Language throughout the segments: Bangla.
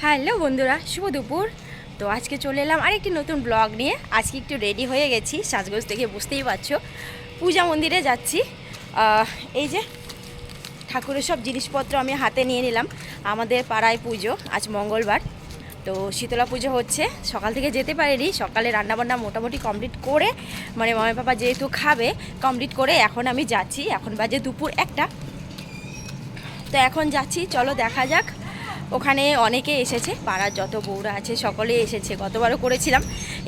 হ্যালো বন্ধুরা, শুভ দুপুর। তো আজকে চলে এলাম আরেকটি নতুন ব্লগ নিয়ে। আজকে একটু রেডি হয়ে গেছি, সাজগোজ থেকে বুঝতেই পারছো। পূজা মন্দিরে যাচ্ছি। এই যে ঠাকুরের সব জিনিসপত্র আমি হাতে নিয়ে নিলাম। আমাদের পাড়ায় পুজো, আজ মঙ্গলবার। তো শীতলা পুজো হচ্ছে, সকাল থেকে যেতে পারিনি। সকালে রান্নাবান্না মোটামুটি কমপ্লিট করে, মানে মামা পাপা যেহেতু খাবে, কমপ্লিট করে এখন আমি যাচ্ছি। এখন বাজে দুপুর 1টা। তো এখন যাচ্ছি, চলো দেখা যাক। ওখানে অনেকে এসেছে, পাড়ার যত বউরা আছে সকলে এসেছে। গতবারও করেছিলাম,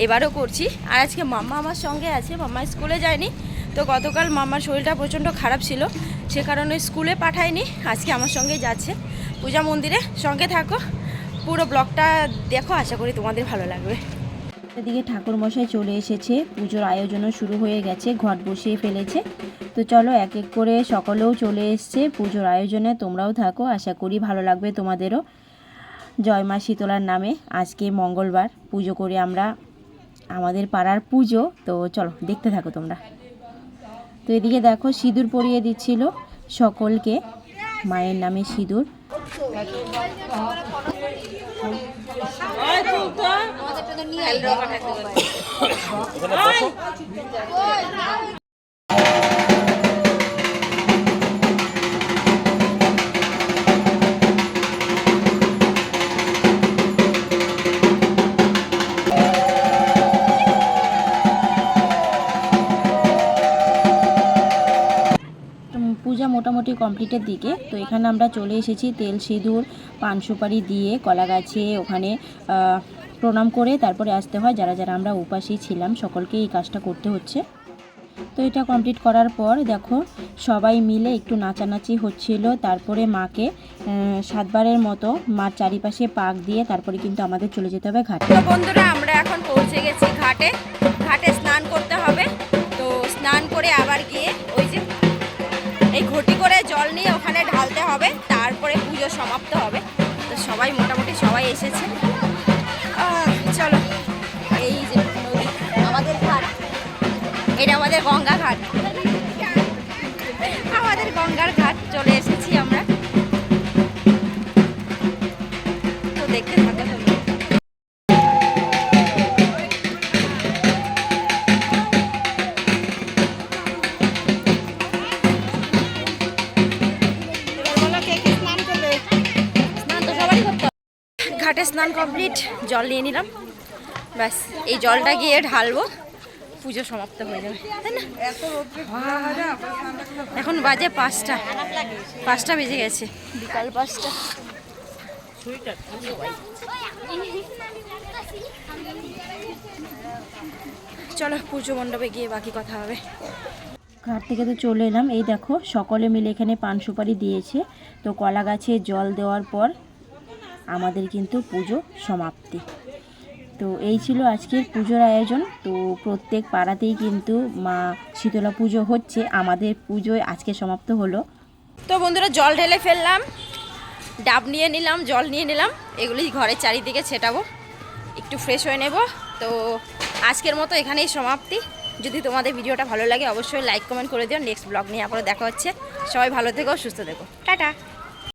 এবারও করছি। আর আজকে মাম্মা আমার সঙ্গে আছে, মাম্মা স্কুলে যায়নি। তো গতকাল মাম্মার শরীরটা প্রচণ্ড খারাপ ছিল, সে কারণে স্কুলে পাঠায়নি। আজকে আমার সঙ্গে যাচ্ছে পূজা মন্দিরে। সঙ্গে থাকো, পুরো ব্লগটা দেখো, আশা করি তোমাদের ভালো লাগবে। এদিকে ঠাকুরমশাই চলে এসেছে, পুজোর আয়োজনও শুরু হয়ে গেছে, ঘট বসিয়ে ফেলেছে। তো চলো এক এক করে সকলেও চলে এসছে পুজোর আয়োজনে। তোমরাও থাকো, আশা করি ভালো লাগবে তোমাদেরও। জয় মা শীতলার নামে আজকে মঙ্গলবার পুজো করি আমরা, আমাদের পাড়ার পুজো। তো চলো দেখতে থাকো তোমরা। তো এদিকে দেখো সিঁদুর পরিয়ে দিচ্ছিল সকলকে, মায়ের নামে সিঁদুর। পূজা মোটামুটি কমপ্লিটের দিকে। তো এখানে আমরা চলে এসেছি তেল সিঁদুর পান সুপারি দিয়ে কলা গাছে ওখানে প্রণাম করে তারপরে আসতে হয়। যারা যারা আমরা উপাসী ছিলাম সকলকে এই কাজটা করতে হচ্ছে। তো এটা কমপ্লিট করার পর দেখো সবাই মিলে একটু নাচানাচি হচ্ছিল। তারপরে মাকে 7বারের মতো মার চারিপাশে পাক দিয়ে তারপরে কিন্তু আমাদের চলে যেতে হবে ঘাটে। তো বন্ধুরা, আমরা এখন পৌঁছে গেছি ঘাটে। ঘাটে স্নান করতে হবে। তো স্নান করে আবার গিয়ে ওই যে এই ঘটি করে জল নিয়ে ওখানে ঢালতে হবে, তারপরে পুজো সমাপ্ত হবে। তো সবাই মোটামুটি সবাই এসেছে। চলো, এই যে নদী, আমাদের ঘাট, এটা আমাদের গঙ্গা ঘাট। আমাদের গঙ্গার ঘাট চলে এসেছি আমরা। তো দেখতে থাকো তোমরা। ঘাটে স্নান কমপ্লিট, জল নিয়ে নিলাম। ব্যাস এই জলটা গিয়ে ঢালবো, পুজো সমাপ্ত হয়ে যাবে, তাই না? এখন বাজে 5টা বেজে গেছে, বিকাল 5টা। চলো পুজো মণ্ডপে গিয়ে বাকি কথা হবে। ঘাট থেকে তো চলে এলাম। এই দেখো সকলে মিলে এখানে পান সুপারি দিয়েছে। তো কলা গাছে জল দেওয়ার পর আমাদের কিন্তু পুজো সমাপ্তি। তো এই ছিল আজকের পুজোর আয়োজন। তো প্রত্যেক পাড়াতেই কিন্তু মা শীতলা পুজো হচ্ছে, আমাদের পুজোয় আজকে সমাপ্ত হলো। তো বন্ধুরা, জল ঢেলে ফেললাম, ডাব নিয়ে নিলাম, জল নিয়ে নিলাম। এগুলি ঘরের চারিদিকে ছেটাবো, একটু ফ্রেশ হয়ে নেব। তো আজকের মতো এখানেই সমাপ্তি। যদি তোমাদের ভিডিওটা ভালো লাগে অবশ্যই লাইক কমেন্ট করে দিও। নেক্সট ব্লগ নিয়ে আবার দেখা হচ্ছে। সবাই ভালো থেকো, সুস্থ থেকো, টাটা।